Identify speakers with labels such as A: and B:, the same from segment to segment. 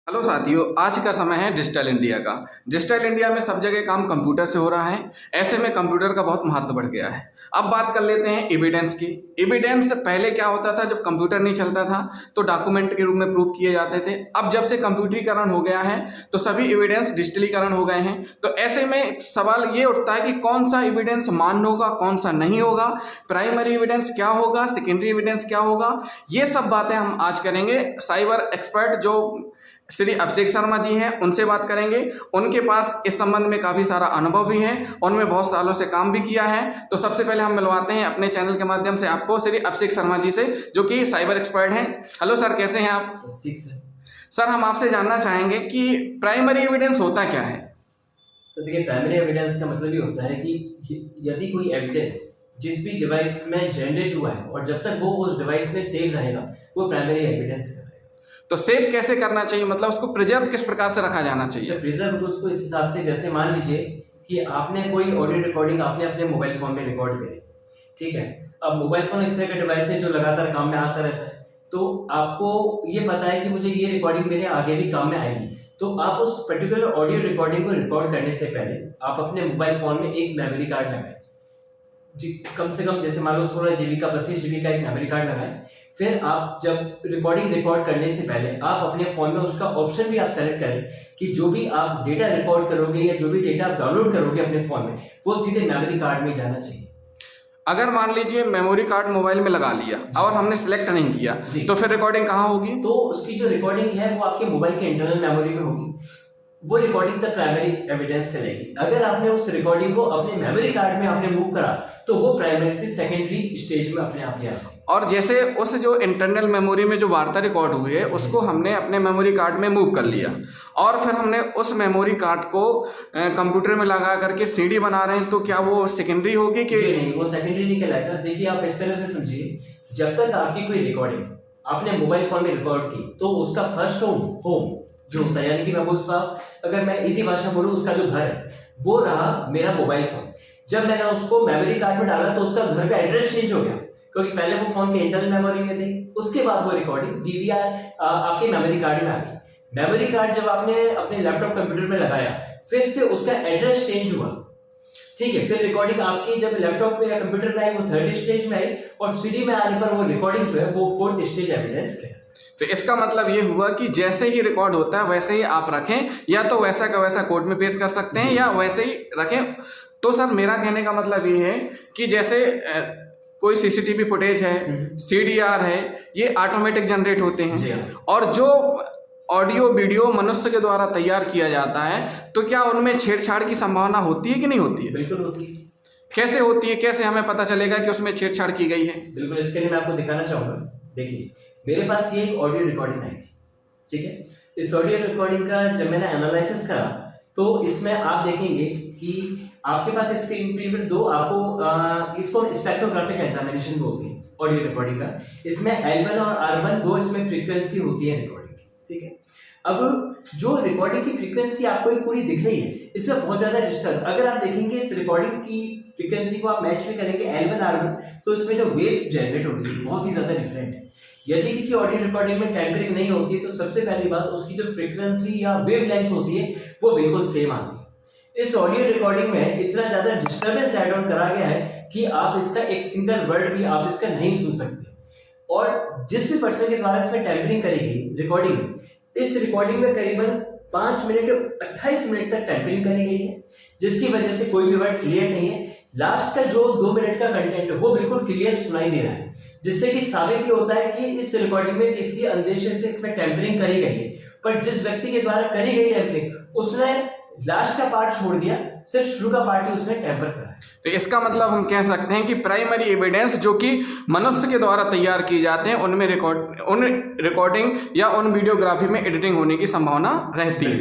A: Hello साथियों, आज का समय है डिजिटल इंडिया का। डिजिटल इंडिया में सब जगह काम कंप्यूटर से हो रहा है। ऐसे में कंप्यूटर का बहुत महत्व बढ़ गया है। अब बात कर लेते हैं एविडेंस की। एविडेंस पहले क्या होता था, जब कंप्यूटर नहीं चलता था तो डॉक्यूमेंट के रूप में प्रूफ किए जाते थे। अब जब से कंप्यूटरीकरण हो गया है तो सभी एविडेंस डिजिटलीकरण हो गए हैं। तो ऐसे में सवाल ये उठता है कि कौन सा एविडेंस मान्य होगा, कौन सा नहीं होगा, प्राइमरी एविडेंस क्या होगा, सेकेंडरी एविडेंस क्या होगा, ये सब बातें हम आज करेंगे। साइबर एक्सपर्ट जो श्री अभिषेक शर्मा जी हैं उनसे बात करेंगे। उनके पास इस संबंध में काफ़ी सारा अनुभव भी है, उनमें बहुत सालों से काम भी किया है। तो सबसे पहले हम मिलवाते हैं अपने चैनल के माध्यम से आपको श्री अभिषेक शर्मा जी से, जो कि साइबर एक्सपर्ट हैं। हेलो सर, कैसे हैं आप?
B: ठीक सर।
A: सर, हम आपसे जानना चाहेंगे कि प्राइमरी एविडेंस होता क्या है?
B: सर देखिए, प्राइमरी एविडेंस का मतलब ये होता है कि यदि कोई एविडेंस जिस भी डिवाइस में जनरेट हुआ है और जब तक वो उस डिवाइस में सेव रहेगा वो प्राइमरी एविडेंस है।
A: तो सेव कैसे करना चाहिए, मतलब उसको प्रिजर्व किस प्रकार से रखा जाना चाहिए?
B: प्रिजर्व उसको इस हिसाब से, जैसे मान लीजिए कि आपने कोई ऑडियो रिकॉर्डिंग आपने अपने मोबाइल फोन में रिकॉर्ड करी, ठीक है। अब मोबाइल फोन इस तरह का डिवाइस है जो लगातार काम में आता रहता है, तो आपको ये पता है कि मुझे ये रिकॉर्डिंग मेरे आगे भी काम में आएगी। तो आप उस पर्टिकुलर ऑडियो रिकॉर्डिंग को रिकॉर्ड करने से पहले आप अपने मोबाइल फोन में एक मेमोरी कार्ड लगाएं, जी, कम से कम जैसे मान लो 16 GB का 32 GB का एक मेमोरी कार्ड लगाएं। फिर आप जब रिकॉर्डिंग रिकॉर्ड करने से पहले आप अपने फोन में उसका ऑप्शन भी आप सेलेक्ट करें कि जो भी आप डेटा रिकॉर्ड करोगे या जो भी डेटा आप डाउनलोड करोगे अपने फोन में वो सीधे मेमोरी कार्ड में जाना चाहिए।
A: अगर मान लीजिए मेमोरी कार्ड मोबाइल में लगा लिया और हमने सिलेक्ट नहीं किया तो फिर रिकॉर्डिंग कहाँ होगी?
B: तो उसकी जो रिकॉर्डिंग है वो आपके मोबाइल के इंटरनल मेमोरी में होगी। वो रिकॉर्डिंग तक प्राइमरी एविडेंस कहलाएगी। अगर आपने उस रिकॉर्डिंग को अपने मेमोरी कार्ड में आपने मूव करा तो वो प्राइमरी से सेकेंडरी स्टेज में अपने आप ही आ जाएगी।
A: और जैसे उस जो इंटरनल मेमोरी में जो वार्ता रिकॉर्ड हुई है उसको हमने अपने मेमोरी कार्ड में मूव कर लिया और फिर हमने उस मेमोरी कार्ड को कंप्यूटर में लगा करके सीडी बना रहे हैं, तो क्या वो सेकेंडरी होगी कि
B: नहीं? वो सेकेंडरी नहीं कहलाएगा। देखिए, आप इस तरह से समझिए, जब तक आपकी कोई रिकॉर्डिंग आपने मोबाइल फोन में रिकॉर्ड की तो उसका फर्स्ट होम जो होता है, यानी कि मैं बोलता अगर मैं इसी भाषा बोलूँ, उसका जो घर है वो रहा मेरा मोबाइल फोन। जब मैंने उसको मेमोरी कार्ड में डाला तो उसका घर का एड्रेस चेंज हो गया, क्योंकि पहले वो फोन के इंटरनल मेमोरी में थे। उसके बाद वो रिकॉर्डिंग डीवीआर आपके मेमोरी कार्ड में आ गई। मेमोरी कार्ड जब आपने अपने लैपटॉप कंप्यूटर में लगाया फिर से उसका एड्रेस चेंज हुआ, ठीक है। फिर रिकॉर्डिंग आपकी जब लैपटॉप में या कंप्यूटर में आई वो थर्ड स्टेज में आई और सीडी में आने पर वो रिकॉर्डिंग जो है वो फोर्थ स्टेज एविडेंस है।
A: तो इसका मतलब ये हुआ कि जैसे ही रिकॉर्ड होता है वैसे ही आप रखें, या तो वैसा का वैसा कोर्ट में पेश कर सकते हैं या वैसे ही रखें। तो सर, मेरा कहने का मतलब ये है कि जैसे कोई सीसीटीवी फुटेज है, सीडीआर है, ये ऑटोमेटिक जनरेट होते हैं और जो ऑडियो वीडियो मनुष्य के द्वारा तैयार किया जाता है तो क्या उनमें छेड़छाड़ की संभावना होती है कि नहीं होती है?
B: बिल्कुल होती है।
A: कैसे होती है, कैसे हमें पता चलेगा कि उसमें छेड़छाड़ की गई है?
B: बिल्कुल, इसके लिए मैं आपको दिखाना चाहूंगा। देखिए, मेरे पास ये एक ऑडियो रिकॉर्डिंग आई थी, ठीक है। इस ऑडियो रिकॉर्डिंग का जब मैंने एनालिसिस करा तो इसमें आप देखेंगे कि आपके पास इसके इंप्लीमेंट दो आपको इसको स्पेक्ट्रोग्राफिक एग्जामिनेशन बोलते हैं ऑडियो रिकॉर्डिंग का। इसमें L1 और R1 दो इसमें फ्रीक्वेंसी होती है रिकॉर्डिंग की, ठीक है। अब जो रिकॉर्डिंग की फ्रीक्वेंसी आपको एक पूरी दिख रही है, इसमें बहुत ज्यादा डिस्टर्ब, अगर आप देखेंगे इस रिकॉर्डिंग की फ्रीक्वेंसी को आप मैच भी करेंगे L1 R1 तो इसमें जो वेव्स जनरेट होगी बहुत ही ज्यादा डिफरेंट है। यदि किसी ऑडियो रिकॉर्डिंग में टेम्परिंग नहीं होती है तो सबसे पहली बात उसकी जो फ्रीक्वेंसी या वेव लेंथ होती है वो बिल्कुल सेम आती है। इस ऑडियो रिकॉर्डिंग में इतना ज्यादा डिस्टर्बेंस ऐड ऑन करा गया है कि आप इसका एक सिंगल वर्ड भी आप इसका नहीं सुन सकते। और जिस भी पर्सन के द्वारा इसमें टेम्परिंग करी गई रिकॉर्डिंग में, इस रिकॉर्डिंग में करीबन 5 मिनट 28 मिनट तक टेम्परिंग करी गई है, जिसकी वजह से कोई भी वर्ड क्लियर नहीं है। लास्ट का जो 2 मिनट का कंटेंट है वो बिल्कुल क्लियर सुनाई दे रहा है, जिससे कि साबित ये होता है कि इस रिकॉर्डिंग में किसी अंदेशे से इसमें टेम्परिंग करी गई है। पर जिस व्यक्ति के द्वारा करी गई टेम्परिंग उसने लास्ट का पार्ट छोड़ दिया, सिर्फ शुरू का पार्ट ही उसने टेम्पर करा है।
A: तो इसका मतलब हम कह सकते हैं कि प्राइमरी एविडेंस जो कि मनुष्य के द्वारा तैयार किए जाते हैं उनमें उन रिकॉर्डिंग या उन वीडियोग्राफी में एडिटिंग होने की संभावना रहती है।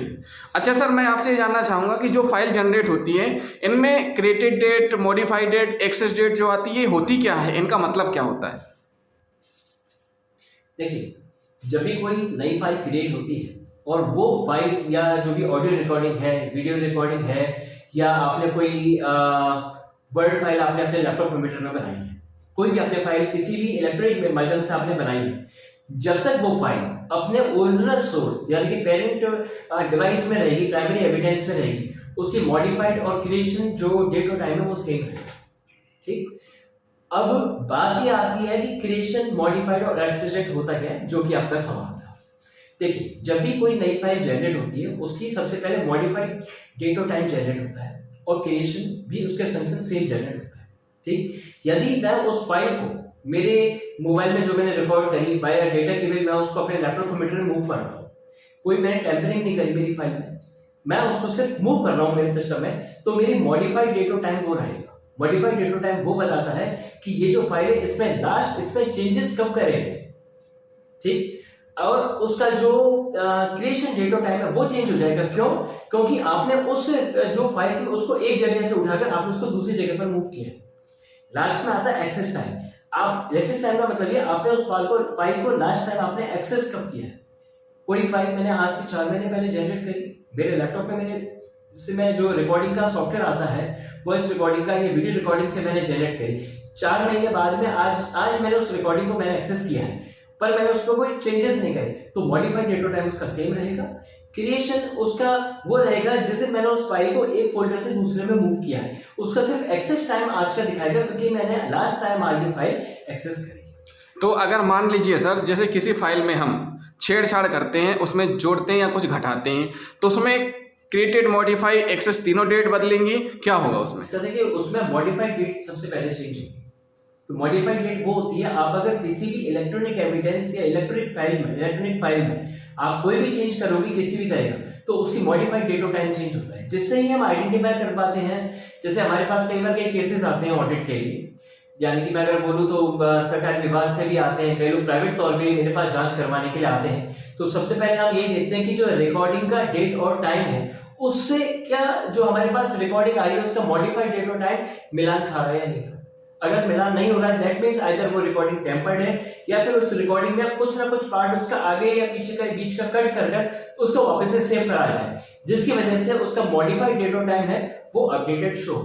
A: अच्छा सर, मैं आपसे जानना चाहूँगा कि जो फाइल जनरेट होती है इनमें created date, modified date, access date जो आती है, ये होती क्या है, इनका मतलब क्या होता है?
B: देखिए, जब भी कोई नई फाइल क्रिएट होती है और वो फाइल या जो भी ऑडियो रिकॉर्डिंग है, वीडियो रिकॉर्डिंग है, या आपने कोई वर्ड फाइल आपने अपने लैपटॉप कंप्यूटर में बनाई है, कोई भी अपने फाइल किसी भी इलेक्ट्रॉनिक माध्यम से आपने बनाई है, जब तक वो फाइल अपने ओरिजिनल सोर्स यानी कि पेरेंट डिवाइस में रहेगी, प्राइमरी एविडेंस में रहेगी, उसकी मॉडिफाइड और क्रिएशन जो डेट और टाइम है वो सेम है। ठीक, अब बात ये आती है कि क्रिएशन, मॉडिफाइड और एक्सट्रैक्ट होता क्या है, जो कि आपका सवाल था। देखिए, जब भी कोई नई फाइल जनरेट होती है उसकी सबसे पहले मॉडिफाइड डेट और टाइम जनरेट होता है और क्रिएशन भी उसके संग सेम जनरेट होता है। ठीक, यदि मैं उस फाइल को मेरे मोबाइल में जो मैंने रिकॉर्ड करी बाय डेटा केबल, मैं उसको अपने लैपटॉप कंप्यूटर में मूव कर रहा हूँ, कोई मैंने टेम्परिंग नहीं करी मेरी फाइल में, मैं उसको सिर्फ मूव कर रहा हूँ मेरे सिस्टम में, तो मेरी मॉडिफाइड डेट और टाइम वो रहेगा। मॉडिफाइड डेट और टाइम वो बताता है कि ये जो फाइल है इसमें चेंजेस कब करेंगे। ठीक, और उसका जो क्रिएशन डेट और टाइम है वो चेंज हो जाएगा। क्यों? क्योंकि आपने उस जो फाइल थी उसको एक जगह से उठाकर आपने उसको दूसरी जगह पर मूव किया। लास्ट में आता है एक्सेस टाइम। आप एक्सेस टाइम का मतलब ये आपने उस फाइल को लास्ट टाइम आपने एक्सेस कब किया है। कोई फाइल मैंने आज से 4 महीने पहले जनरेट करी मेरे लैपटॉप में, इसमें जो रिकॉर्डिंग का सॉफ्टवेयर आता है वॉइस रिकॉर्डिंग का, ये वीडियो रिकॉर्डिंग से मैंने जनरेट करी 4 महीने बाद में आज मैंने उस रिकॉर्डिंग को मैंने एक्सेस किया है, पर मैंने उस पर कोई चेंजेस नहीं करे, तो मॉडिफाइड डेट और टाइम उसका सेम रहेगा। क्रिएशन उसका वो रहेगा जिस दिन मैंने उस फाइल को एक फोल्डर से दूसरे में मूव किया है, उसका सिर्फ एक्सेस टाइम आज का दिखाएगा क्योंकि मैंने लास्ट टाइम आज ये फाइल एक्सेस करी।
A: तो अगर मान लीजिए सर, जैसे किसी फाइल में हम छेड़छाड़ करते हैं, उसमें जोड़ते हैं या कुछ घटाते हैं, तो उसमें क्रिएटेड, मॉडिफाई, एक्सेस तीनों डेट बदलेंगी, क्या होगा उसमें?
B: सर देखिए, उसमें मॉडिफाइड डेट सबसे पहले चेंज होगी। तो मॉडिफाइड डेट वो होती है, आप अगर किसी भी इलेक्ट्रॉनिक एविडेंस या इलेक्ट्रॉनिक फाइल में आप कोई भी चेंज करोगे किसी भी तरह का, तो उसकी मॉडिफाइड डेट और टाइम चेंज होता है, जिससे ही हम आइडेंटिफाई कर पाते हैं। जैसे हमारे पास कई बार कई केसेस आते हैं ऑडिट के लिए, यानी कि मैं अगर बोलूँ तो सरकारी विभाग से भी आते हैं, कई लोग प्राइवेट तौर पे मेरे पास जांच करवाने के लिए आते हैं। तो सबसे पहले हम यही देखते हैं कि जो रिकॉर्डिंग का डेट और टाइम है उससे क्या जो हमारे पास रिकॉर्डिंग आई है उसका मॉडिफाइड डेट और टाइम मिलान खा रहा है या नहीं खा रहा। अगर मिलान नहीं हो रहा है दैट मींस आइदर वो रिकॉर्डिंग टेम्पर्ड है या फिर उस रिकॉर्डिंग में कुछ ना कुछ पार्ट उसका आगे या पीछे का बीच का कट कर उसको वापस से सेव करा जाए, जिसकी वजह से उसका मॉडिफाइड डेट और टाइम है वो अपडेटेड शो।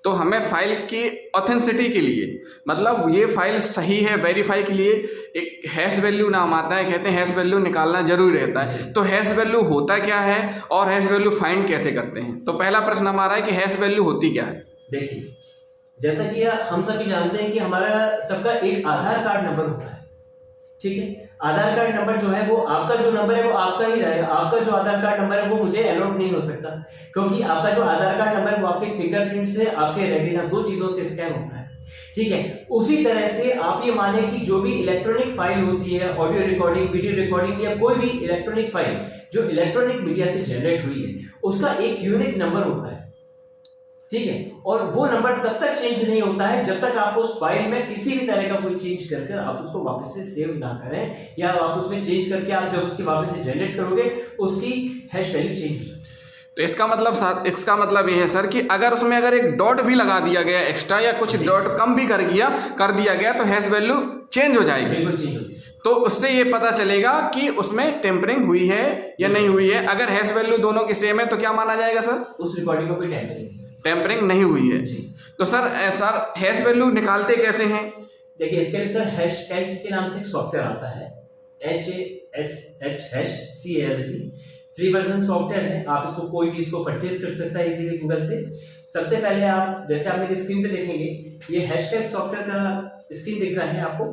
A: तो हमें फाइल की ऑथेंटिसिटी के लिए, मतलब ये फाइल सही है वेरीफाई के लिए, एक हैश वैल्यू नाम आता है, कहते हैं हैश वैल्यू निकालना जरूरी रहता है। तो हैश वैल्यू होता क्या है और हैश वैल्यू फाइंड कैसे करते हैं? तो पहला प्रश्न हमारा है कि हैश वैल्यू होती क्या है?
B: देखिए, जैसा कि हम सभी जानते हैं कि हमारा सबका एक आधार कार्ड नंबर होता है। ठीक है, आधार कार्ड नंबर जो है वो आपका जो नंबर है वो आपका ही रहेगा। आपका जो आधार कार्ड नंबर है वो मुझे अलॉट नहीं हो सकता, क्योंकि आपका जो आधार कार्ड नंबर है वो आपके फिंगरप्रिंट से, आपके रेटिना, 2 चीजों से स्कैन होता है। ठीक है, उसी तरह से आप ये माने कि जो भी इलेक्ट्रॉनिक फाइल होती है, ऑडियो रिकॉर्डिंग, वीडियो रिकॉर्डिंग या कोई भी इलेक्ट्रॉनिक फाइल जो इलेक्ट्रॉनिक मीडिया से जनरेट हुई है, उसका एक यूनिक नंबर होता है। ठीक है, और वो नंबर तब तक चेंज नहीं होता है जब तक आप उस फाइल में किसी भी तरह का कोई चेंज करके आप उसको वापस से सेव ना करें, या आप उसमें चेंज करके आप जब उसकी वापस से जनरेट करोगे उसकी हैश वैल्यू चेंज हो जाती है।
A: तो इसका मतलब ये है सर कि अगर एक डॉट भी लगा दिया गया एक्स्ट्रा या कुछ डॉट कम भी कर दिया गया तो हैश वैल्यू चेंज हो जाएगी।
B: बिल्कुल चेंज होती है।
A: तो उससे ये पता चलेगा कि उसमें टेम्परिंग हुई है या नहीं हुई है। अगर हैश वैल्यू दोनों की सेम है तो क्या माना जाएगा सर?
B: उस रिकॉर्डिंग में कोई
A: टेम्परिंग नहीं हुई है। तो सर हैश वैल्यू निकालते कैसे हैं?
B: देखिए, इसके लिए सर हैशकैल्क के नाम से एक सॉफ्टवेयर आता है, HASH फ्री वर्जन सॉफ्टवेयर है। आप इसको कोई भी इसको परचेज कर सकता है इजीली गूगल से। सबसे पहले आप जैसे आप मेरी स्क्रीन पे देखेंगे, ये हैशकैल्क सॉफ्टवेयर का स्क्रीन दिख रहा है आपको?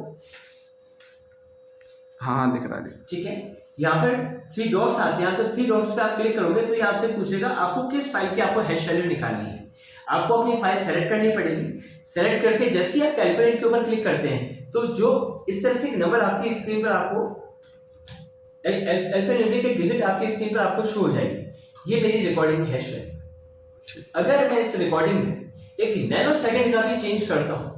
A: हाँ दिख रहा है।
B: ठीक है, यहाँ पर 3 डॉट्स आते हैं, तो 3 डॉट्स पे आप क्लिक करोगे तो ये आपसे पूछेगा आपको किस फाइल की आपको हैश वैल्यू निकालनी है। आपको अपनी फाइल सेलेक्ट करनी पड़ेगी। सेलेक्ट करके जैसे ही आप कैलकुलेट के ऊपर क्लिक करते हैं तो जो इस तरह से नंबर आपकी स्क्रीन पर आपको अल्फान्यूमेरिक एक डिजिट आपकी स्क्रीन पर आपको शो हो जाएगी। ये मेरी रिकॉर्डिंग की हैश वैल्यू। अगर मैं इस रिकॉर्डिंग में एक नैनो सेकंड का भी चेंज करता हूँ,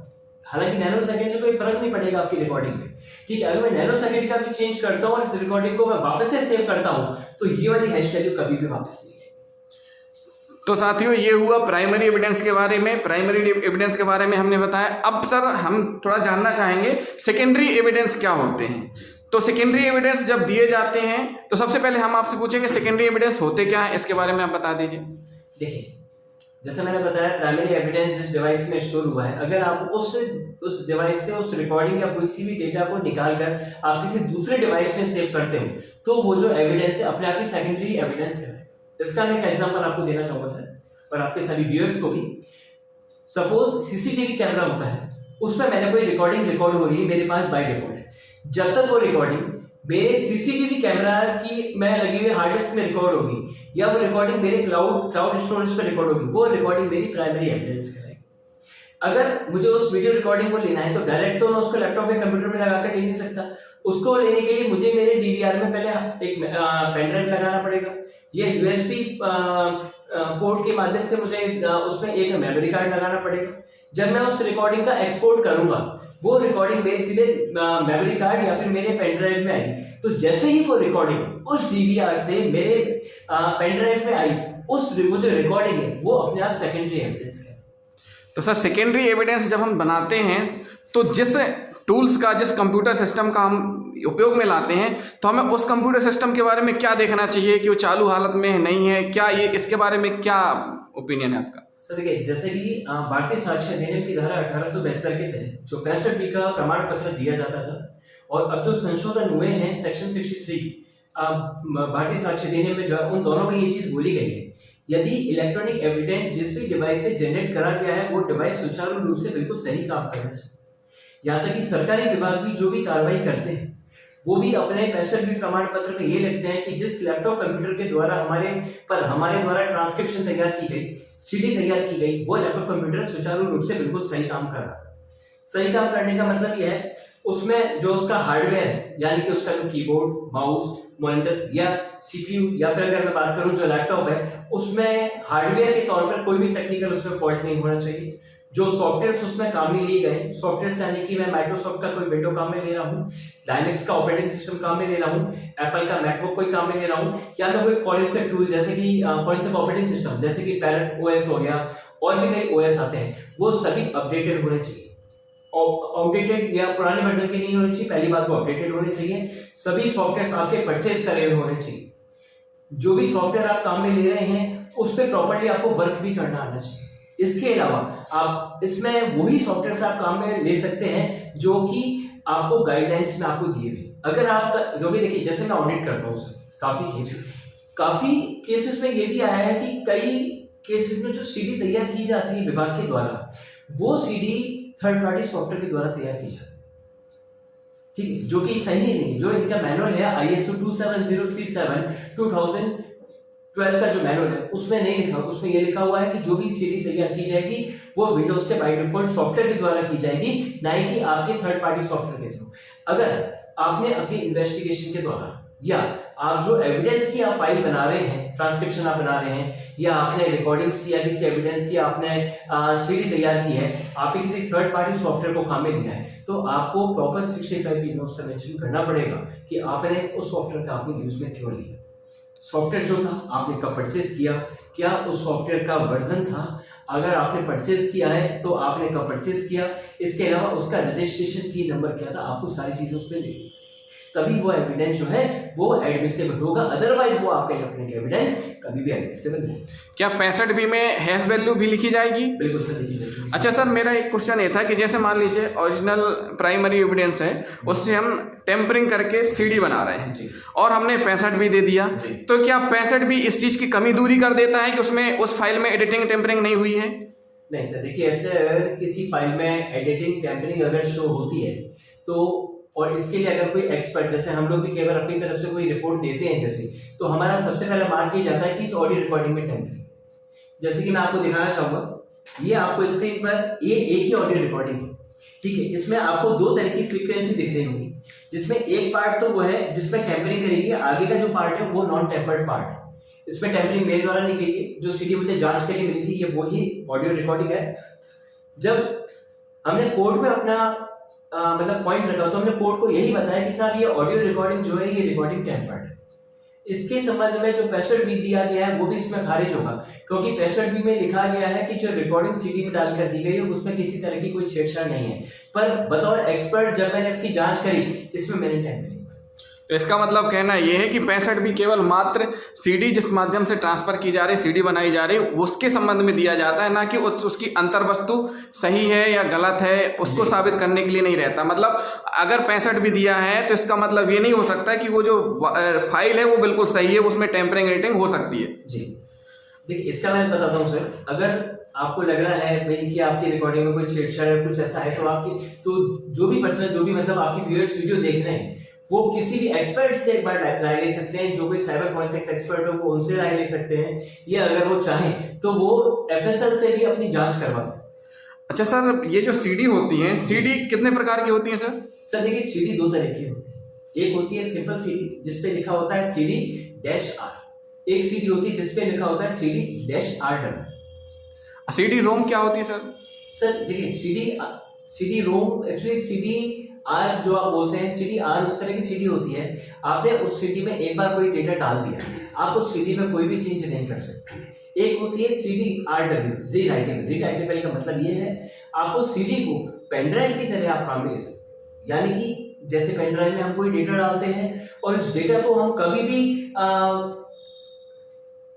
B: हालांकि नैनो सेकंड से कोई फर्क नहीं पड़ेगा आपकी रिकॉर्डिंग में, ठीक है, अगर मैं नैनो सेकंड का भी चेंज करता हूँ और इस रिकॉर्डिंग को मैं वापस से सेव करता हूँ तो ये वाली हैश वैल्यू कभी भी वापस नहीं आएगी।
A: तो साथियों, ये हुआ प्राइमरी एविडेंस के बारे में। प्राइमरी एविडेंस के बारे में हमने बताया। अब सर हम थोड़ा जानना चाहेंगे सेकेंडरी एविडेंस क्या होते हैं। तो सेकेंडरी एविडेंस जब दिए जाते हैं तो सबसे पहले हम आपसे पूछेंगे सेकेंडरी एविडेंस होते क्या है, इसके बारे में आप बता दीजिए।
B: देखिए, जैसे मैंने बताया प्राइमरी एविडेंस जिस डिवाइस में स्टोर हुआ है, अगर आप उस डिवाइस से उस रिकॉर्डिंग या किसी भी डेटा को निकाल कर आप किसी दूसरे डिवाइस में सेव करते हो तो वो जो एविडेंस है अपने आप ही सेकेंडरी एविडेंस है। इसका मैं एक एग्जांपल आपको देना चाहूंगा सर और आपके सभी व्यूअर्स को भी। सपोज सीसीटीवी कैमरा होता है, उसमें मैंने कोई रिकॉर्ड हो रही है मेरे पास बाय डिफॉल्ट। जब तक वो रिकॉर्डिंग मेरे सीसीटीवी कैमरा की मैं लगी हुई हार्ड डिस्क में रिकॉर्ड होगी या वो रिकॉर्डिंग मेरे क्लाउड स्टोरेज पर रिकॉर्ड होगी, वो रिकॉर्डिंग मेरी प्राइमरी एविडेंस कराएगी। अगर मुझे उस वीडियो रिकॉर्डिंग को लेना है तो डायरेक्ट तो मैं उसको लैपटॉप या कंप्यूटर में लगाकर ले नहीं सकता। उसको लेने के लिए मुझे मेरे डीवीआर में पहले एक पेन ड्राइव लगाना पड़ेगा या यूएसबी पोर्ट के माध्यम से मुझे उसमें एक मेमोरी कार्ड लगाना पड़ेगा। जब मैं उस रिकॉर्डिंग का एक्सपोर्ट करूंगा वो रिकॉर्डिंग मेरे सीधे मेमोरी कार्ड या फिर मेरे पेन ड्राइव में आई, तो जैसे ही वो रिकॉर्डिंग उस डीवीआर से मेरे पेन ड्राइव में आई, वो जो रिकॉर्डिंग है वो अपने आप सेकेंडरी एविडेंस है।
A: तो सर सेकेंडरी एविडेंस जब हम बनाते हैं तो जिस टूल्स का जिस कंप्यूटर सिस्टम का हम उपयोग में लाते हैं तो हमें उस कंप्यूटर सिस्टम के बारे में क्या देखना चाहिए कि वो चालू हालत में नहीं है, क्या ये इसके बारे में क्या ओपिनियन है आपका?
B: सर देखिए, जैसे भी भारतीय साक्ष्य अधिनियम की धारा 1872 के तहत जो 65B का प्रमाण पत्र दिया जाता था और अब जो संशोधन हुए हैं सेक्शन 63 भारतीय साक्ष्य अधिनियम में जो उन दोनों में ये चीज बोली गई है, यदि इलेक्ट्रॉनिक एविडेंस जिस भी डिवाइस से जनरेट करा गया है वो डिवाइस सुचारू रूप से बिल्कुल सही काम करना चाहिए। यहाँ तक कि सरकारी विभाग भी जो भी कार्रवाई करते हैं वो भी अपने 65B प्रमाण पत्र में ये लिखते हैं कि जिस लैपटॉप कंप्यूटर के द्वारा हमारे द्वारा ट्रांसक्रिप्शन तैयार की गई, सीडी तैयार की गई, वो लैपटॉप कंप्यूटर सुचारू रूप से बिल्कुल सही काम कर रहा है। सही काम करने का मतलब यह है उसमें जो उसका हार्डवेयर है यानी कि उसका जो कीबोर्ड, माउस, मॉनिटर या सीपीयू या फिर अगर मैं बात करूं जो लैपटॉप है उसमें हार्डवेयर के तौर पर कोई भी टेक्निकल उसमें फॉल्ट नहीं होना चाहिए। जो सॉफ्टवेयर उसमें काम में लिए गए, सॉफ्टवेयर यानी कि मैं माइक्रोसॉफ्ट का कोई विंडो काम में ले रहा हूँ, लाइनक्स का ऑपरेटिंग सिस्टम काम में ले रहा हूँ, एप्पल का मैकबुक कोई काम में ले रहा हूँ, या मैं कोई फॉरेंसिक टूल जैसे कि फॉरेंसिक ऑपरेटिंग सिस्टम जैसे कि पैरेट ओएस हो गया और भी कई ओएस आते हैं, वो सभी अपडेटेड होने चाहिए। आउटडेटेड या पुराने वर्जन के नहीं होने चाहिए, पहली बात वो अपडेटेड होने चाहिए। सभी सॉफ्टवेयर आपके परचेज करे हुए होने चाहिए। जो भी सॉफ्टवेयर आप काम में ले रहे हैं उस पर प्रॉपर्ली आपको वर्क भी करना आना चाहिए। इसके अलावा आप इसमें वही सॉफ्टवेयर आप काम में ले सकते हैं जो कि आपको गाइडलाइंस में आपको दिए हुए। अगर आप जो भी देखिए, जैसे मैं ऑडिट करता हूँ काफी केसेस में ये भी आया है कि कई केसेस में जो सीडी तैयार की जाती है विभाग के द्वारा वो सीडी थर्ड पार्टी सॉफ्टवेयर के द्वारा तैयार की जाती है, ठीक है, जो कि सही नहीं है। जो इनका मैनुअल है ISO 27037 2012 का जो मैनुअल है उसमें नहीं लिखा, उसमें ये लिखा हुआ है कि जो भी सीडी तैयार की जाएगी वो विंडोज के बाय डिफॉल्ट सॉफ्टवेयर के द्वारा की जाएगी, ना कि आपके थर्ड पार्टी सॉफ्टवेयर के थ्रू। अगर आपने अपनी इन्वेस्टिगेशन के दौरान या आप जो एविडेंस की आप फाइल बना रहे हैं, ट्रांसक्रिप्शन आप बना रहे हैं, या आपने रिकॉर्डिंग्स की या किसी एविडेंस की आपने सीडी तैयार की है, आपने किसी थर्ड पार्टी सॉफ्टवेयर को काम में लिया है, तो आपको प्रॉपर 65B में उसका मेंशन करना पड़ेगा कि आपने उस सॉफ्टवेयर का आपने यूज में क्यों लिया। सॉफ्टवेयर जो था आपने कब परचेज किया, क्या उस सॉफ्टवेयर का वर्जन था, अगर आपने परचेज किया है तो आपने कब परचेज किया, इसके अलावा उसका रजिस्ट्रेशन की नंबर क्या था, आपको सारी चीजें उसमें लिखनी, तभी वो एविडेंस जो है वो एडमिसेबल होगा। अदरवाइज वो आपका इलेक्ट्रॉनिक एविडेंस कभी भी एडमिसेबल नहीं।
A: क्या 65B में हैश वैल्यू भी लिखी जाएगी?
B: बिल्कुल सर, लिखी जाएगी।
A: अच्छा सर, मेरा एक क्वेश्चन ये था कि जैसे मान लीजिए ओरिजिनल प्राइमरी एविडेंस है उससे हम टेम्परिंग करके सीडी बना रहे हैं और हमने 65B दे दिया, तो क्या 65B इस चीज की कमी दूरी कर देता है कि उसमें उस फाइल में एडिटिंग टेम्परिंग नहीं हुई है?
B: नहीं सर, देखिए ऐसे अगर किसी फाइल में एडिटिंग टेम्परिंग अगर शो होती है तो, और इसके लिए अगर कोई एक्सपर्ट, जैसे हम लोग भी केवल अपनी तरफ से कोई रिपोर्ट देते हैं जैसे, तो हमारा सबसे पहले मार्क किया जाता है कि इस ऑडियो रिकॉर्डिंग में टेम्परिंग। जैसे कि मैं आपको दिखाना चाहूंगा, ये आपको स्क्रीन पर ये एक ही ऑडियो रिकॉर्डिंग है, ठीक है। इसमें आपको दो तरह की फ्रीक्वेंसी दिख रही होगी, जिसमें एक पार्ट तो वो है जिसमें टेम्परिंग करेगी, आगे का जो पार्ट है वो नॉन टेम्पर्ड पार्ट है। इसमें टेम्परिंग मेरे द्वारा नहीं की गई, जो सीडी मुझे जांच के लिए मिली थी ये वही ऑडियो रिकॉर्डिंग है। जब हमने कोर्ट में अपना मतलब पॉइंट रखा तो हमने कोर्ट को यही बताया कि साहब ये ऑडियो रिकॉर्डिंग जो है ये रिकॉर्डिंग टेम्पर्ड है। इसके संबंध में जो 65B दिया गया है वो भी इसमें खारिज होगा, क्योंकि 65B में लिखा गया है कि जो रिकॉर्डिंग सीडी में डालकर दी गई है उसमें किसी तरह की कोई छेड़छाड़ नहीं है। पर बतौर एक्सपर्ट जब मैंने इसकी जांच करी, इसमें मैंने टेम्परिंग।
A: तो इसका मतलब कहना ये है कि 65 भी केवल मात्र सीडी जिस माध्यम से ट्रांसफर की जा रही, सीडी बनाई जा रही, उसके संबंध में दिया जाता है, ना कि उसकी अंतर वस्तु सही है या गलत है उसको साबित करने के लिए नहीं रहता। मतलब अगर 65 भी दिया है तो इसका मतलब ये नहीं हो सकता कि वो जो फाइल है वो बिल्कुल सही है, उसमें टेम्परिंग रेटिंग हो सकती है।
B: जी देखिए, इसका मैं बताता हूँ सर। अगर आपको लग रहा है भाई कि आपकी रिकॉर्डिंग में कोई छेड़छाड़ है, कुछ ऐसा है, तो जो भी पर्सन, जो भी मतलब आपके व्यूअर्स वीडियो देख रहे हैं, वो किसी भी एक्सपर्ट से एक बार राय ले सकते हैं। जो कोई साइबर फॉरेंसिक्स एक्सपर्ट हो वो उनसे राय ले सकते हैं, या अगर वो चाहें तो वो एफएसएल से भी अपनी जांच करवा सकते हैं।
A: अच्छा सर, ये जो सीडी होती हैं, सीडी कितने प्रकार की होती हैं सर?
B: सर देखिए, सीडी दो तरह की होती है। एक होती है सिंपल सीडी जिसपे लिखा होता है CD-R, एक सीडी होती है जिसपे लिखा होता है CD-RW।
A: सीडी रोम क्या होती है सर?
B: सर देखिए, सीडी रोम एक्चुअली CD-R जो आप बोलते हैं, CD-R उस तरह की सीडी होती है। आपने उस सीडी में एक बार कोई डेटा डाल दिया, आप उस सीडी में कोई भी चेंज नहीं कर सकते। एक होती है CD-RW, रीराइटेबल का मतलब ये है आप उस सीडी को पेनड्राइव की तरह आप काम में ले सकते हैं। यानी कि जैसे पेनड्राइव में हम कोई डेटा डालते हैं और इस डेटा को हम कभी भी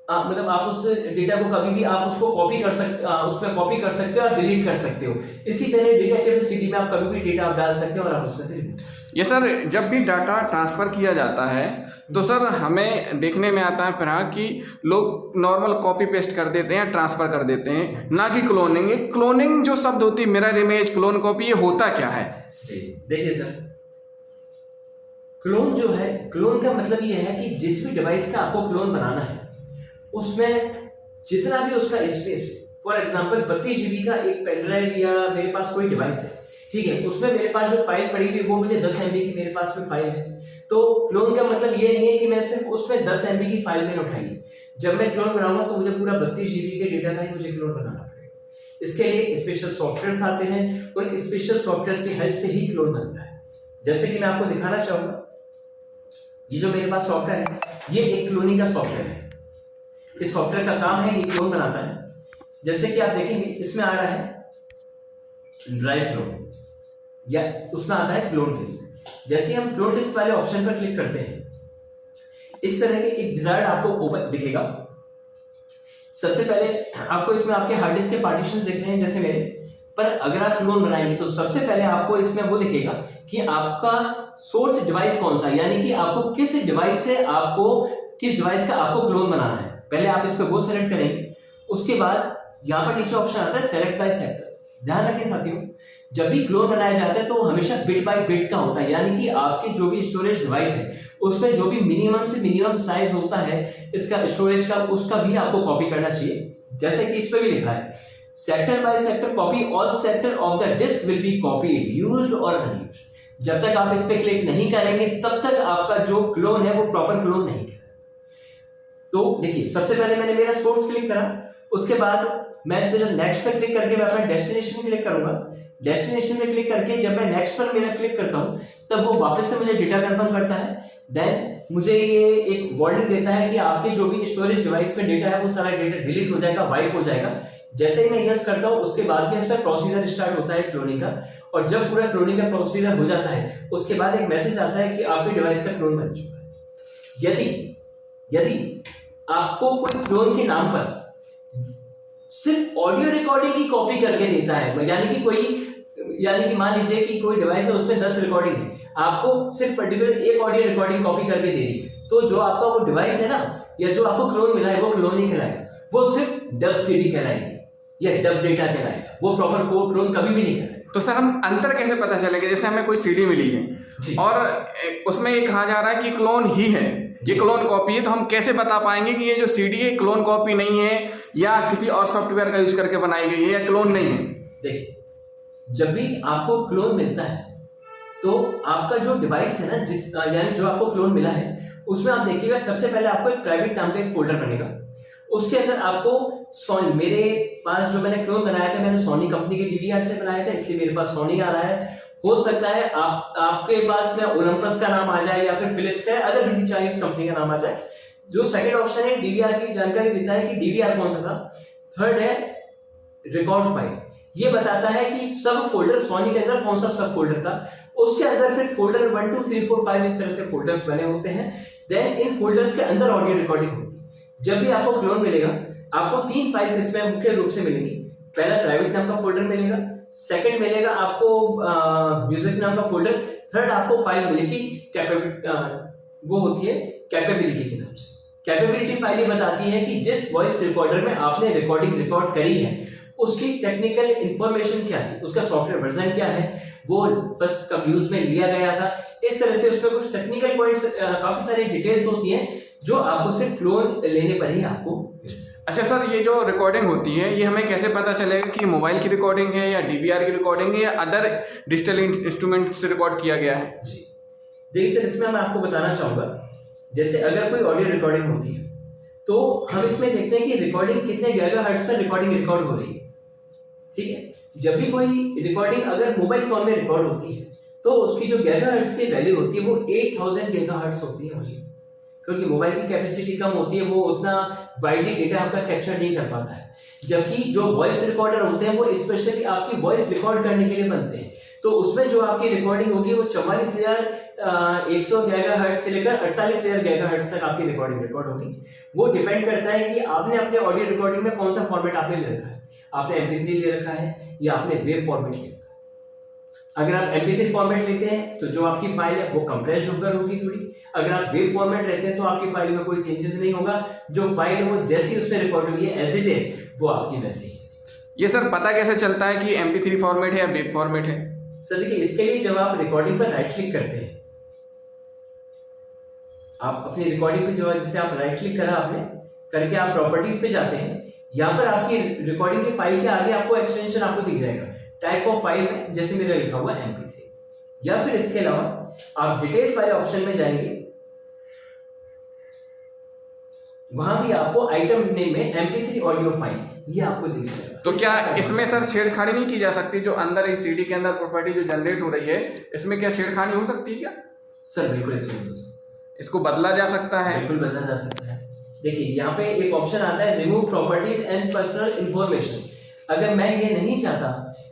B: मतलब आप उस डेटा को कभी भी आप उसको कॉपी कर सकते, उसमें कॉपी कर सकते हो और डिलीट कर सकते हो। इसी तरह रीराइटेबल सीडी में आप कभी भी डेटा आप डाल सकते हो और आप उसमें से
A: ये सर, जब भी डाटा ट्रांसफ़र किया जाता है तो सर हमें देखने में आता है फिर कि लोग नॉर्मल कॉपी पेस्ट कर देते हैं, ट्रांसफ़र कर देते हैं, ना कि क्लोनिंग। क्लोनिंग जो शब्द होती है, मिरर इमेज, क्लोन कॉपी, ये होता क्या है?
B: जी देखिए सर, क्लोन जो है, क्लोन का मतलब ये है कि जिस भी डिवाइस का आपको क्लोन बनाना है उसमें जितना भी उसका स्पेस, फॉर एग्जांपल 32 GB का एक पेन ड्राइव या मेरे पास कोई डिवाइस है, ठीक है, उसमें मेरे पास जो फाइल पड़ी हुई वो मुझे 10 MB की मेरे पास में फाइल है। तो क्लोन का मतलब ये नहीं है कि मैं सिर्फ उसमें 10 MB की फाइल मैंने उठाई है। जब मैं क्लोन बनाऊंगा तो मुझे पूरा 32 GB के डेटा का ही मुझे क्लोन बनाना पड़ेगा। इसके लिए स्पेशल सॉफ्टवेयर्स आते हैं, उन स्पेशल सॉफ्टवेयर्स की हेल्प से ही क्लोन बनता है। जैसे कि मैं आपको दिखाना चाहूंगा, ये जो मेरे पास सॉफ्टवेयर है, ये एक क्लोनिंग का सॉफ्टवेयर है। इस सॉफ्टवेयर का काम है ये क्लोन बनाता है। जैसे कि आप देखेंगे इसमें आ रहा है ड्राइव क्लोन, या उसमें आता है क्लोन डिस्क। जैसे हम क्लोन डिस्क वाले ऑप्शन पर क्लिक करते हैं, इस तरह के एक विजार्ड आपको ओपन दिखेगा। सबसे पहले आपको इसमें आपके हार्ड डिस्क के पार्टीशंस दिख रहे हैं जैसे मेरे, पर अगर आप क्लोन बनाएंगे तो सबसे पहले आपको इसमें वो दिखेगा कि आपका सोर्स डिवाइस कौन सा है, यानी कि आपको किस डिवाइस से किस डिवाइस का आपको क्लोन बनाना है। पहले आप इस पे वो सेलेक्ट करेंगे, उसके बाद यहाँ पर नीचे ऑप्शन आता है सेलेक्ट बाय सेक्टर। ध्यान रखें साथियों, जब भी क्लोन बनाया जाता है तो हमेशा बिट बाय बिट का होता है, यानी कि आपके जो भी स्टोरेज डिवाइस है उसमें जो भी मिनिमम से मिनिमम साइज होता है इसका स्टोरेज का, उसका भी आपको कॉपी करना चाहिए। जैसे कि इस पे भी लिखा है sector by sector copy, all sector of the disk will be copied, used और अनयूज्ड। जब तक आप इस पे क्लिक नहीं करेंगे तब तक आपका जो क्लोन है वो प्रॉपर क्लोन नहीं है। तो देखिए, सबसे पहले मैंने मेरा सोर्स क्लिक करा, उसके बाद मैं इस पे जब नेक्स्ट पे क्लिक करके मैं अपना डेस्टिनेशन क्लिक करूंगा। डेस्टिनेशन में क्लिक करके जब मैं नेक्स्ट पर मेरा क्लिक करता हूं तब वो वापस से मुझे डेटा कंफर्म करता है। देन मुझे ये एक वार्निंग देता है कि आपके जो भी स्टोरेज डिवाइस में डेटा है वो सारा डेटा डिलीट हो जाएगा, वाइप हो जाएगा। जैसे ही मैं यस करता हूं उसके बाद में इसका प्रोसीजर स्टार्ट होता है क्लोनिंग का, और जब पूरा क्लोनिंग का प्रोसीजर हो जाता है उसके बाद एक मैसेज आता है कि आपके डिवाइस का क्लोन बन चुका है। यदि आपको कोई क्लोन के नाम पर सिर्फ ऑडियो रिकॉर्डिंग की कॉपी करके देता है, यानी कि मान लीजिए कि कोई डिवाइस है उसमें 10 रिकॉर्डिंग है, आपको सिर्फ पर्टिकुलर एक ऑडियो रिकॉर्डिंग कॉपी करके दे दी, तो जो आपका वो डिवाइस है ना, या जो आपको क्लोन मिला है वो क्लोन नहीं कहलाएगा, वो सिर्फ डब सीडी कहलाएगी या डब डेटा कहलाएगा, वो प्रॉपर क्लोन कभी भी नहीं कहलाएगा।
A: तो सर हम अंतर कैसे पता चलेगा? जैसे हमें कोई सीडी मिली है और उसमें ये कहा जा रहा है कि क्लोन ही है, ये क्लोन कॉपी है, तो हम कैसे बता पाएंगे कि ये जो सीडी है क्लोन कॉपी नहीं है या किसी और सॉफ्टवेयर का यूज करके बनाई गई है या क्लोन नहीं है?
B: देखिए, जब भी आपको क्लोन मिलता है तो आपका जो डिवाइस है ना, यानी जो आपको क्लोन मिला है उसमें आप देखिएगा सबसे पहले आपको एक प्राइवेट नाम का एक फोल्डर बनेगा। उसके अंदर आपको सोनी, मेरे पास जो मैंने क्लोन बनाया था मैंने सोनी कंपनी के DVR से बनाया था, इसलिए मेरे पास सोनी आ रहा है। हो सकता है आपके पास में ओलंपस का नाम आ जाए या फिर फिलिप्स का, अदर किसी चाइनीज कंपनी का नाम आ जाए। जो सेकंड ऑप्शन है DVR की जानकारी देता है कि DVR कौन सा था। थर्ड है रिकॉर्ड फाइल, ये बताता है कि सब फोल्डर सोनी के अंदर कौन सा सब फोल्डर था। उसके अंदर फिर फोल्डर 1 2 3 4 5 इस तरह से फोल्डर्स बने होते हैं। देन इन फोल्डर्स के अंदर ऑडियो रिकॉर्डिंग होती है। जब भी आपको क्लोन मिलेगा, आपको 3 फाइल्स इसमें मुख्य रूप से मिलेंगी। पहला प्राइवेट नाम का फोल्डर मिलेगा, सेकंड मिलेगा आपको म्यूजिक नाम का फोल्डर, थर्ड आपको फाइल मिलेगी वो होती है कैपेबिलिटी के नाम से। कैपेबिलिटी फाइल ये बताती है कि जिस वॉइस रिकॉर्डर में आपने रिकॉर्डिंग रिकॉर्ड करी है उसकी टेक्निकल इंफॉर्मेशन क्या थी, उसका सॉफ्टवेयर वर्जन क्या है, वो फर्स्ट कब यूज में लिया गया था। इस तरह से उसमें कुछ टेक्निकल पॉइंट्स, काफी सारी डिटेल्स होती हैं जो आपको सिर्फ क्लोन लेने पर ही आपको।
A: अच्छा सर, ये जो रिकॉर्डिंग होती है ये हमें कैसे पता चलेगा कि मोबाइल की रिकॉर्डिंग है या डीवीआर की रिकॉर्डिंग है या अदर डिजिटल इंस्ट्रूमेंट से रिकॉर्ड किया गया है?
B: जी देखिए सर, इसमें मैं आपको बताना चाहूँगा, जैसे अगर कोई ऑडियो रिकॉर्डिंग होती है तो हम इसमें देखते हैं कि रिकॉर्डिंग कितने गीगाहर्ट्ज पर रिकॉर्डिंग रिकॉर्ड हो रही है। ठीक है, जब भी कोई रिकॉर्डिंग अगर मोबाइल फोन में रिकॉर्ड होती है तो उसकी जो गीगाहर्ट्ज की वैल्यू होती है वो 8000 गीगाहर्ट्ज होती है ओनली, क्योंकि मोबाइल की कैपेसिटी कम होती है, वो उतना वाइडली डेटा आपका कैप्चर नहीं कर पाता है। जबकि जो वॉइस रिकॉर्डर होते हैं वो स्पेशली आपकी वॉइस रिकॉर्ड करने के लिए बनते हैं, तो उसमें जो आपकी रिकॉर्डिंग होगी वो 44100 गीगाहर्ट्ज से लेकर 48000 गीगाहर्ट्ज तक आपकी रिकॉर्डिंग रिकॉर्ड होगी। वो डिपेंड करता है कि आपने अपने ऑडियो रिकॉर्डिंग में कौन सा फॉर्मेट आपने ले रखा है, आपने MP3 ले रखा है या आपने वेव फॉर्मेट ले रखा है। अगर आप MP3 फॉर्मेट लेते हैं तो जो आपकी फाइल है वो कंप्रेस्ड होकर होगी थोड़ी, अगर आप वेव फॉर्मेट लेते हैं तो आपकी फाइल में कोई चेंजेस नहीं होगा, जो फाइल है वो जैसी उसमें रिकॉर्ड हुई है एज इट इज वो आपकी वैसी है।
A: ये सर पता कैसे चलता है कि MP3 फॉर्मेट है या वेव फॉर्मेट है?
B: सर देखिए, इसके लिए जब आप रिकॉर्डिंग पर राइट क्लिक करते हैं, आप अपनी रिकॉर्डिंग पे जो जैसे आप राइट क्लिक करा आपने करके आप प्रॉपर्टीज पे जाते हैं, यहाँ पर आपकी रिकॉर्डिंग की फाइल के आगे आपको एक्सटेंशन आपको दिख जाएगा टाइप ऑफ फाइल में, जैसे मेरा लिखा हुआ MP3। या फिर इसके अलावा आप डिटेल्स वाले ऑप्शन में जाएंगे, वहां भी आपको आइटम नेम में MP3 ऑडियो फाइल ये आपको दिख जाएगा।
A: तो क्या इसमें सर छेड़छाड़ी नहीं की जा सकती? जो अंदर इस CD के अंदर प्रॉपर्टी जो जनरेट हो रही है इसमें क्या छेड़खानी हो सकती है क्या?
B: सर बिल्कुल,
A: इसको बदला जा सकता है?
B: बिल्कुल बदला जा सकता है। देखिए यहाँ पे एक ऑप्शन आता है remove properties and personal information. अगर मैं ये नहीं चाहता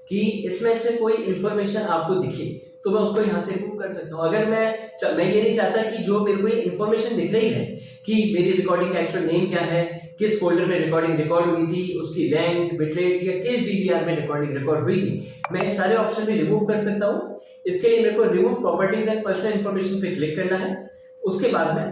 B: कि इसमें से कोई इंफॉर्मेशन आपको दिखे तो मैं उसको यहाँ से रिमूव कर सकता हूँ। अगर मैं ये नहीं चाहता कि जो मेरे को ये इंफॉर्मेशन दिख रही है कि मेरी रिकॉर्डिंग का एक्चुअल नेम क्या है, किस फोल्डर में रिकॉर्डिंग रिकॉर्ड हुई थी, उसकी लेंथ, बिटरेट या किस DVR में रिकॉर्डिंग रिकॉर्ड हुई थी, मैं इस सारे ऑप्शन भी रिमूव कर सकता हूँ। इसके लिए मेरे को remove properties and personal information पे क्लिक करना है। उसके बाद में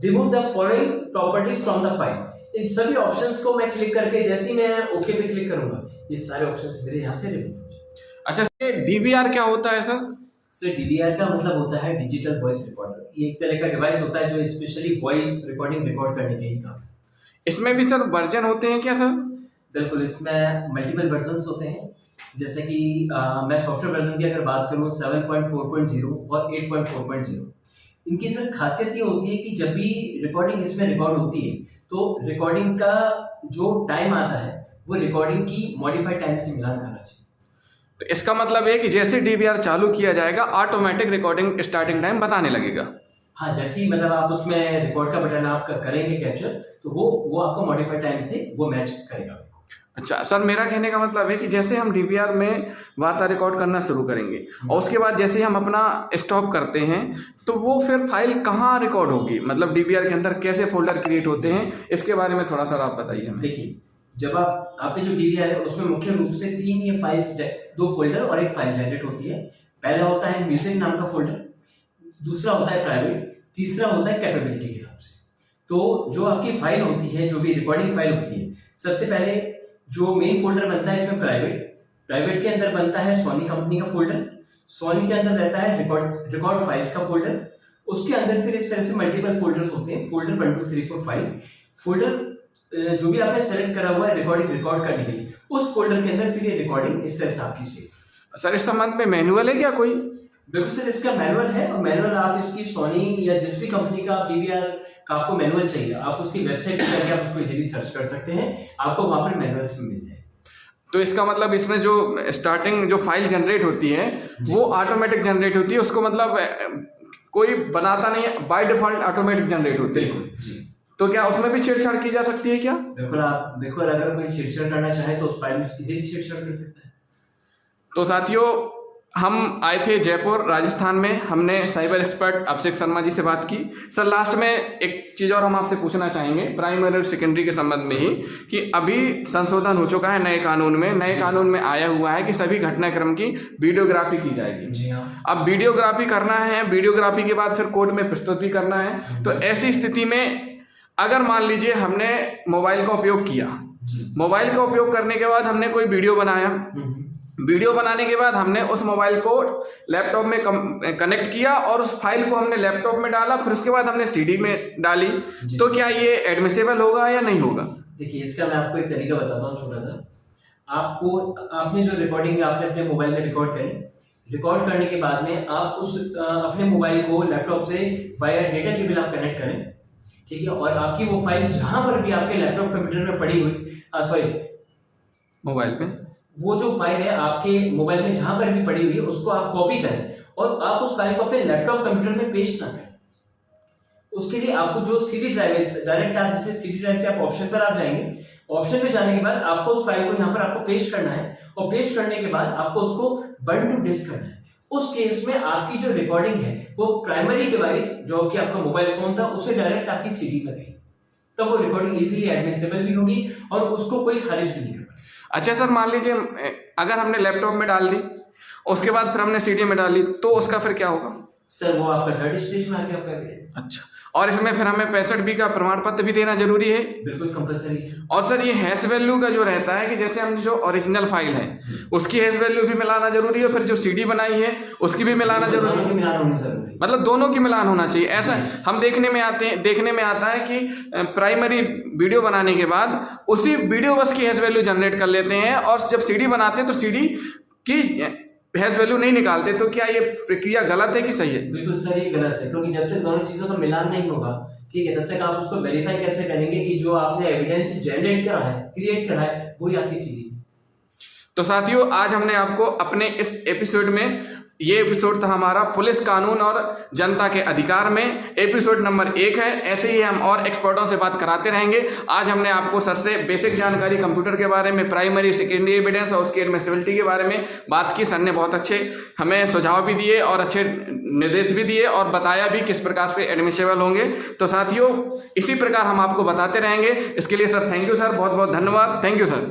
B: remove the following properties from the file, इन सभी ऑप्शंस को मैं क्लिक करके जैसे ही मैं ओके पे क्लिक करूंगा ये सारे ऑप्शंस मेरे यहाँ से रिमूव हो जाएंगे।
A: अच्छा, DVR क्या होता है सर?
B: सर DVR का मतलब होता है डिजिटल वॉइस रिकॉर्डर। ये एक तरह का डिवाइस होता है जो स्पेशली वॉइस रिकॉर्डिंग रिकॉर्ड करने के ही काम है। इसमें
A: भी सर वर्जन होते हैं क्या सर?
B: बिल्कुल, इसमें मल्टीपल वर्जन्स होते हैं। जैसे कि मैं सॉफ्टवेयर वर्जन की अगर बात करूँ 7.4.0 और 8.4.0। इनकी सर खासियत ये होती है कि जब भी रिकॉर्डिंग इसमें रिकॉर्ड होती है तो रिकॉर्डिंग का जो टाइम आता है वो रिकॉर्डिंग की मॉडिफाइड टाइम से मिलान करना चाहिए।
A: तो इसका मतलब है कि जैसे DVR चालू किया जाएगा ऑटोमेटिक रिकॉर्डिंग स्टार्टिंग टाइम बताने लगेगा।
B: हाँ, जैसे ही मतलब आप उसमें रिकॉर्ड का बटन आप करेंगे कैप्चर तो वो आपको मॉडिफाइड टाइम से वो मैच करेगा।
A: अच्छा सर, मेरा कहने का मतलब है कि जैसे हम DVR में वार्ता रिकॉर्ड करना शुरू करेंगे और उसके बाद जैसे हम अपना स्टॉप करते हैं तो वो फिर फाइल कहाँ रिकॉर्ड होगी, मतलब DVR के अंदर कैसे फोल्डर क्रिएट होते हैं, इसके बारे में थोड़ा सा आप बताइए हमें।
B: देखिए, जब आपके जो DVR है उसमें मुख्य रूप से 3 ये फाइल्स, 2 फोल्डर और एक फाइल जनरेट होती है। पहला होता है म्यूजिक नाम का फोल्डर, दूसरा होता है प्राइवेट, तीसरा होता है कैपेबिलिटी के नाम से। तो जो आपकी फाइल होती है, जो भी रिकॉर्डिंग फाइल होती है, सबसे पहले जो मेन फोल्डर बनता है इसमें प्राइवेट के अंदर बनता है सोनी कंपनी का फोल्डर, सोनी के अंदर रहता है रिकॉर्ड फाइल्स का फोल्डर, उसके अंदर फिर इस तरह से मल्टीपल फोल्डर्स होते हैं, फोल्डर 1 2 3 4 5। फोल्डर जो भी आपने सेलेक्ट करा हुआ है रिकॉर्डिंग रिकॉर्ड करने के लिए, उस फोल्डर के अंदर फिर ये रिकॉर्डिंग इस तरह से आपकी सेव।
A: सर इस संबंध में मैनुअल है क्या कोई?
B: बिल्कुल सर, इसका मैनुअल है और मैनुअल आप इसकी सोनी या जिस भी कंपनी का DVR का आपको मैनुअल चाहिए आप उसकी वेबसाइट पर जाके आप उसको इजीली सर्च कर सकते हैं, आपको वहां पर मैनुअल्स में मिल जाए।
A: तो इसका मतलब इसमें जो स्टार्टिंग जो फाइल जनरेट होती है वो ऑटोमेटिक जनरेट होती है, उसको मतलब कोई बनाता नहीं है, बाय डिफॉल्ट ऑटोमेटिक जनरेट होती है।
B: जी।
A: तो क्या उसमें भी छेड़छाड़ की जा सकती है क्या?
B: बिल्कुल अगर कोई छेड़छाड़ करना चाहे तो उस फाइल में इजीली छेड़छाड़ कर सकता है।
A: तो साथियों, हम आए थे जयपुर राजस्थान में, हमने साइबर एक्सपर्ट अभिषेक शर्मा जी से बात की। सर लास्ट में एक चीज़ और हम आपसे पूछना चाहेंगे प्राइमरी और सेकेंडरी के संबंध में ही, कि अभी संशोधन हो चुका है नए कानून में आया हुआ है कि सभी घटनाक्रम की वीडियोग्राफी की जाएगी।
B: जी हाँ।
A: अब वीडियोग्राफी करना है, वीडियोग्राफी के बाद फिर कोर्ट में प्रस्तुत भी करना है। तो ऐसी स्थिति में अगर मान लीजिए हमने मोबाइल का उपयोग किया, मोबाइल का उपयोग करने के बाद हमने कोई वीडियो बनाया, वीडियो बनाने के बाद हमने उस मोबाइल को लैपटॉप में कनेक्ट किया और उस फाइल को हमने लैपटॉप में डाला, फिर उसके बाद हमने सीडी में डाली, तो क्या ये एडमिसेबल होगा या नहीं होगा?
B: देखिए, इसका मैं आपको एक तरीका बताता हूँ छोटा सा। आपने जो रिकॉर्डिंग आपने अपने मोबाइल में रिकॉर्ड करी, रिकॉर्ड करने के बाद में आप उस अपने मोबाइल को लैपटॉप से वाया डेटा केबल आप कनेक्ट करें, ठीक है, और आपकी वो फाइल जहां पर भी आपके लैपटॉप कंप्यूटर में पड़ी हुई,
A: मोबाइल पे
B: वो जो फाइल है आपके मोबाइल में जहां पर भी पड़ी हुई है उसको आप कॉपी करें और आप उस फाइल को अपने लैपटॉप कंप्यूटर में पेस्ट ना करें। उसके लिए आपको जो सीडी ड्राइव है, डायरेक्ट आप जैसे सीडी ड्राइव के आप ऑप्शन पर आप जाएंगे, ऑप्शन पे जाने के बाद आपको उस फाइल को यहाँ पर आपको पेस्ट करना है और पेस्ट करने के बाद आपको उसको बर्न टू डिस्क करना है। उस केस में आपकी जो रिकॉर्डिंग है वो प्राइमरी डिवाइस जो कि आपका मोबाइल फोन था उसे डायरेक्ट आपकी सीडी पर गई, तब वो रिकॉर्डिंग इजीली एडमिसेबल भी होगी और उसको कोई खारिज भी नहीं करना।
A: अच्छा सर, मान लीजिए अगर हमने लैपटॉप में डाल दी, उसके बाद फिर हमने सीडी में डाली, तो उसका फिर क्या होगा?
B: सर वो आपका थर्ड स्टेज में आ गया आपका एविडेंस।
A: अच्छा, और इसमें फिर हमें 65B का प्रमाण पत्र भी देना जरूरी है?
B: बिल्कुल कंपलसरी है।
A: और सर ये हैश वैल्यू का जो रहता है कि जैसे हम जो ओरिजिनल फाइल है उसकी हैश वैल्यू भी मिलाना जरूरी है, फिर जो सीडी बनाई है उसकी भी मिलाना जरूरी है?
B: मिलान होनी जरूरी है,
A: मतलब दोनों की मिलान होना चाहिए। ऐसा हम देखने में आता है कि प्राइमरी वीडियो बनाने के बाद उसी वीडियो बस की हैश वैल्यू जनरेट कर लेते हैं और जब सीडी बनाते हैं तो सीडी की हैश वैल्यू नहीं निकालते। तो क्या ये प्रक्रिया गलत है कि सही है?
B: बिल्कुल सर ये गलत है, क्योंकि जब तक दोनों चीजों का मिलान नहीं होगा, ठीक है, तब तक आप उसको वेरीफाई कैसे करेंगे कि जो आपने एविडेंस जनरेट करा है, क्रिएट करा है, वही आपकी सीडी।
A: तो साथियों, आज हमने आपको अपने इस एपिसोड में, ये एपिसोड था हमारा पुलिस कानून और जनता के अधिकार में, एपिसोड नंबर 1 है। ऐसे ही हम और एक्सपर्टों से बात कराते रहेंगे। आज हमने आपको सर से बेसिक जानकारी कंप्यूटर के बारे में, प्राइमरी सेकेंडरी एविडेंस और उसकी एडमिसिबिलिटी के बारे में बात की। सर ने बहुत अच्छे हमें सुझाव भी दिए और अच्छे निर्देश भी दिए और बताया भी किस प्रकार से एडमिसेबल होंगे। तो साथियों, इसी प्रकार हम आपको बताते रहेंगे। इसके लिए सर थैंक यू सर, बहुत बहुत धन्यवाद। Thank you sir.